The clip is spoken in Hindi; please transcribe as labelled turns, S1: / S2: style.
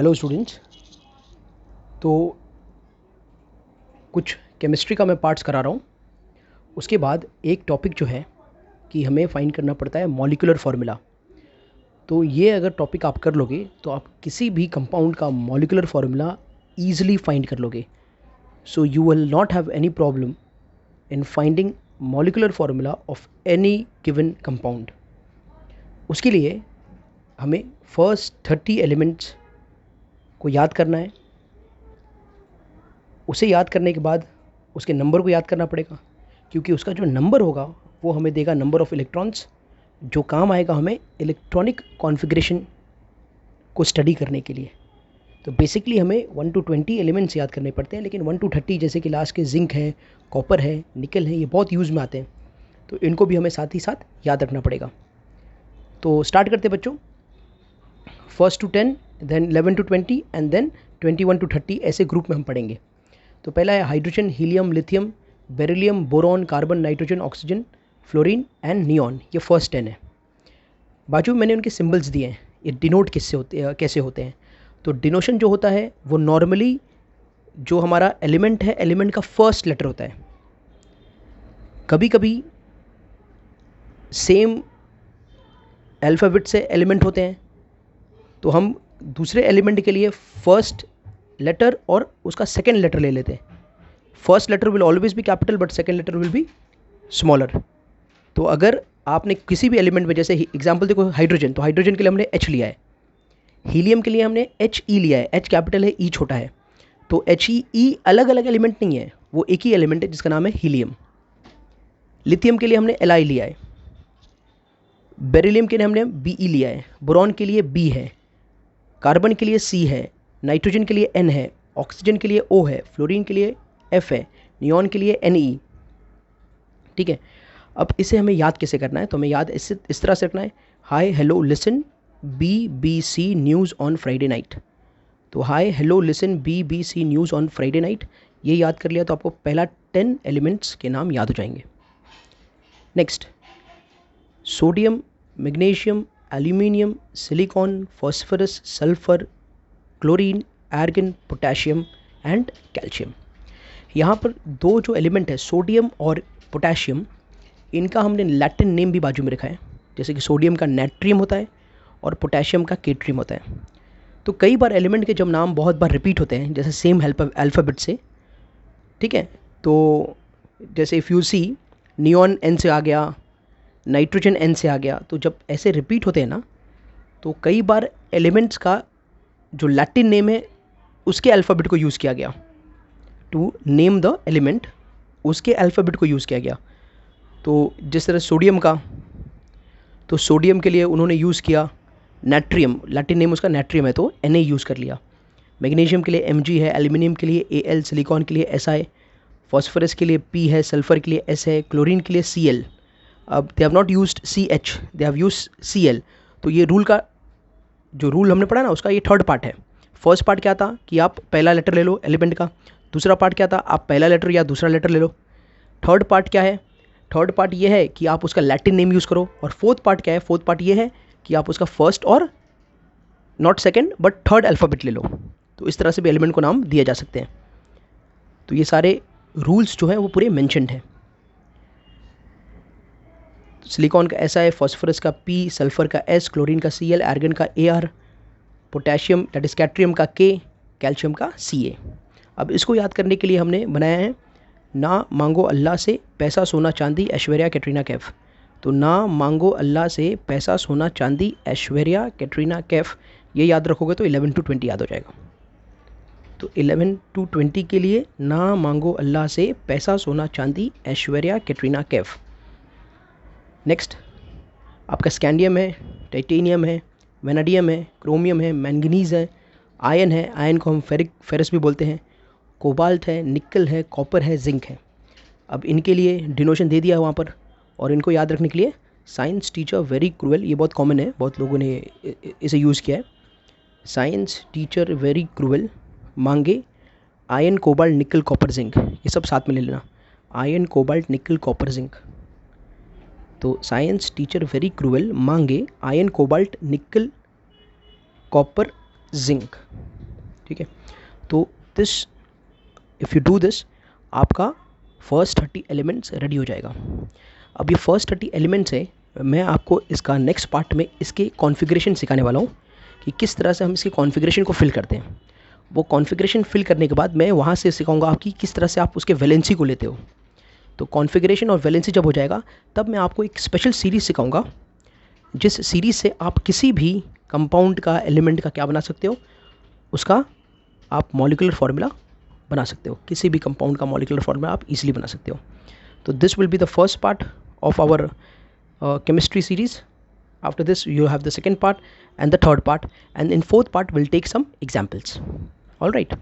S1: Hello students. तो कुछ केमिस्ट्री का मैं पार्ट्स करा रहा हूँ। उसके बाद एक टॉपिक जो है कि हमें फाइंड करना पड़ता है मॉलिक्यूलर फार्मूला। तो ये अगर टॉपिक आप कर लोगे तो आप किसी भी कंपाउंड का मॉलिक्यूलर फार्मूला ईजिली फाइंड कर लोगे। So you will not have any problem in finding molecular formula of any given compound. उसके लिए हमें फर्स्ट 30 एलिमेंट्स को याद करना है। उसे याद करने के बाद उसके नंबर को याद करना पड़ेगा, क्योंकि उसका जो नंबर होगा वो हमें देगा नंबर ऑफ़ इलेक्ट्रॉन्स, जो काम आएगा हमें इलेक्ट्रॉनिक कॉन्फ़िगरेशन को स्टडी करने के लिए। तो बेसिकली हमें 1 to 20 एलिमेंट्स याद करने पड़ते हैं, लेकिन 1 to 30 जैसे कि लास्ट के जिंक है, कॉपर है, निकल है, ये बहुत यूज़ में आते हैं, तो इनको भी हमें साथ ही साथ याद रखना पड़ेगा। तो स्टार्ट करते हैं बच्चों। 1 to 10, then 11 to 20 and then 21 to 30, ऐसे ग्रुप में हम पढ़ेंगे। तो पहला है hydrogen, helium, lithium, beryllium, boron, carbon, nitrogen, oxygen, fluorine and neon. ये फर्स्ट 10 है। बाजू में मैंने उनके सिंबल्स दिए हैं, ये डिनोट कैसे होते हैं। तो डिनोशन जो होता है वो नॉर्मली जो हमारा एलिमेंट है, एलिमेंट का फर्स्ट लेटर होता है। कभी कभी सेम अल्फ़ाबेट से एलिमेंट होते हैं, तो हम दूसरे एलिमेंट के लिए फर्स्ट लेटर और उसका सेकेंड लेटर ले लेते हैं। First letter will always be capital but second letter will be smaller. तो अगर आपने किसी भी एलिमेंट में, जैसे एग्जांपल देखो हाइड्रोजन, तो हाइड्रोजन के लिए हमने H लिया है, हीलियम के लिए हमने HE लिया है, H कैपिटल है, E छोटा है। तो HE अलग अलग एलिमेंट नहीं है, वो एक ही एलिमेंट है जिसका नाम है हीलियम। लिथियम के लिए हमने Li लिया है, बेरिलियम के लिए हमने Be लिया है, बोरॉन के लिए B है, कार्बन के लिए C है, नाइट्रोजन के लिए N है, ऑक्सीजन के लिए O है, फ्लोरीन के लिए F है, नियॉन के लिए Ne। ठीक है। अब इसे हमें याद कैसे करना है? तो हमें याद इस तरह से रखना है, hi hello listen BBC news on Friday night. तो hi hello listen BBC news on Friday night, ये याद कर लिया तो आपको पहला 10 एलिमेंट्स के नाम याद हो जाएंगे। Next, sodium, magnesium, aluminium, silicon, phosphorus, sulphur, chlorine, argon, potassium and calcium. यहाँ पर दो जो एलिमेंट है सोडियम और पोटेशियम, इनका हमने लैटिन नेम भी बाजू में रखा है। जैसे कि सोडियम का नेट्रियम होता है और पोटेशियम का केट्रियम होता है। तो कई बार एलिमेंट के जब नाम बहुत बार रिपीट होते हैं, जैसे सेम अल्फ़ाबेट से, ठीक है, तो जैसे if you see neon N से आ गया, नाइट्रोजन N से आ गया, तो जब ऐसे रिपीट होते हैं ना, तो कई बार एलिमेंट्स का जो लैटिन नेम है उसके अल्फ़ाबेट को यूज़ किया गया टू नेम द एलिमेंट, उसके अल्फ़ाबेट को यूज़ किया गया। तो जिस तरह सोडियम का, तो सोडियम के लिए उन्होंने यूज़ किया नेट्रियम, लैटिन नेम उसका नेट्रियम है तो Na यूज़ कर लिया। मैग्नीशियम के लिए Mg है, एल्यूमिनियम के लिए Al, सिलिकॉन के लिए Si, फॉस्फोरस के लिए P है, सल्फर के लिए S है, क्लोरीन के लिए Cl। अब they have not used CH, they have used Cl। तो ये रूल हमने पढ़ा ना, उसका ये थर्ड पार्ट है। फर्स्ट पार्ट क्या था कि आप पहला लेटर ले लो एलिमेंट का, दूसरा पार्ट क्या था आप पहला लेटर या दूसरा लेटर ले लो। थर्ड पार्ट क्या है? थर्ड पार्ट ये है कि आप उसका लैटिन नेम यूज़ करो। और फोर्थ पार्ट क्या है? फोर्थ पार्ट ये है कि आप उसका फर्स्ट और not second but third alphabet ले लो। तो इस तरह से भी एलिमेंट को नाम दिए जा सकते हैं। तो ये सारे रूल्स जो हैं वो पूरे मेंशन्ड हैं। सिलिकॉन का ऐसा है, फॉस्फोरस का P, सल्फर का S, क्लोरीन का Cl, आर्गन का Ar, पोटेशियम दैट इज कैट्रियम का K, कैल्शियम का Ca। अब इसको याद करने के लिए हमने बनाया है, ना मांगो अल्लाह से पैसा सोना चांदी ऐश्वर्या कैटरीना कैफ। तो ना मांगो अल्लाह से पैसा सोना चांदी ऐश्वर्या कैटरीना कैफ, ये याद रखोगे तो 11 to 20 याद हो जाएगा। तो 11 to 20 के लिए ना मांगो अल्लाह से पैसा सोना चांदी ऐश्वर्या कैटरीना कैफ। नेक्स्ट, आपका स्कैंडियम है, टाइटेनियम है, वेनाडियम है, क्रोमियम है, मैंगनीज़ है, आयन है, आयन को हम फेरस भी बोलते हैं, कोबाल्ट है, निकल है, कॉपर है, जिंक है। अब इनके लिए डिनोशन दे दिया है वहाँ पर, और इनको याद रखने के लिए साइंस टीचर वेरी क्रूएल, ये बहुत कॉमन है, बहुत लोगों ने इसे यूज़ किया है। साइंस टीचर वेरी क्रूएल मांगे आयन, कोबाल्ट, निकल, कॉपर, जिंक, ये सब साथ में ले लेना। आयन, कोबाल्ट, निकल, कॉपर, जिंक। तो साइंस टीचर वेरी क्रूएल मांगे आयन, कोबाल्ट, निकल, कॉपर, जिंक। ठीक है, तो this if you do this आपका फर्स्ट 30 एलिमेंट्स रेडी हो जाएगा। अब ये फर्स्ट 30 एलिमेंट्स है, मैं आपको इसका नेक्स्ट पार्ट में इसके कॉन्फ़िगरेशन सिखाने वाला हूँ कि किस तरह से हम इसके कॉन्फ़िगरेशन को फिल करते हैं। वो कॉन्फ़िगरेशन फिल करने के बाद मैं वहाँ से सिखाऊंगा आपकी किस तरह से आप उसके वैलेंसी को लेते हो। तो कॉन्फ़िगरेशन और वैलेंसी जब हो जाएगा तब मैं आपको एक स्पेशल सीरीज़ सिखाऊंगा, जिस सीरीज़ से आप किसी भी कंपाउंड का, एलिमेंट का क्या बना सकते हो, उसका आप मॉलिक्यूलर फार्मूला बना सकते हो। किसी भी कंपाउंड का मॉलिक्यूलर फार्मूला आप इजीली बना सकते हो। तो this will be the first part of our chemistry series. After this you have the second part and the third part, and in fourth part we'll take some examples. All right.